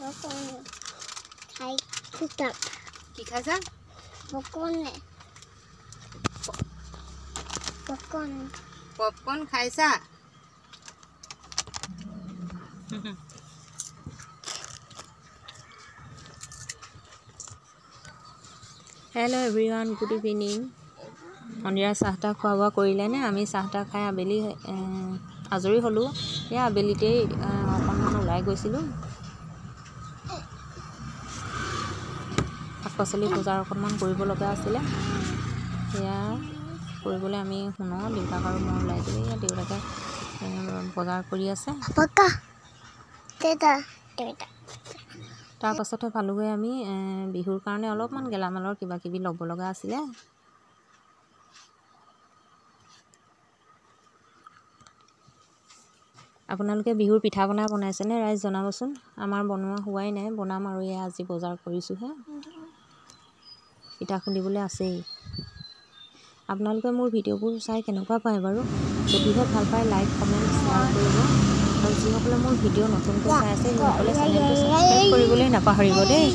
খাই কিতাপ কি খাইছা পপকৰ্ন খাইছা হেল্ল' এভৰিৱান গুড ইভিনিং সন্ধিয়া চাহটা খোৱা বোৱা কৰিলেনে আমি চাহটা খাই আবেলি আজৰি হ'লোঁ এয়া আবেলিতেই অকণমান ওলাই গৈছিলোঁ শাক পাচলি বজাৰ অকণমান কৰিব লগা আছিলে সেয়া কৰিবলৈ আমি শুনো দেউতাক আৰু মই ওলাই গ'লোঁ এয়া দেউতাকে বজাৰ কৰি আছে তাৰ পাছতে পালোঁগৈ আমি বিহুৰ কাৰণে অলপমান গেলামালৰ কিবা কিবি ল'ব লগা আছিলে আপোনালোকে বিহুৰ পিঠা পনা বনাইছেনে ৰাইজ জনাবচোন আমাৰ বনোৱা হোৱাই নাই বনাম আৰু এয়া আজি বজাৰ কৰিছোঁহে পিঠা খুন্দিবলৈ আছেই আপোনালোকে মোৰ ভিডিঅ'বোৰ চাই কেনেকুৱা পায় বাৰু যদিহে ভাল পায় লাইক কমেণ্ট শ্বেয়াৰ কৰিব আৰু যিসকলে মোৰ ভিডিঅ' নতুনকৈ চাই আছে সেইসকলে চেনেলটো ছাবস্ক্ৰাইব কৰিবলৈ নাপাহৰিব দেই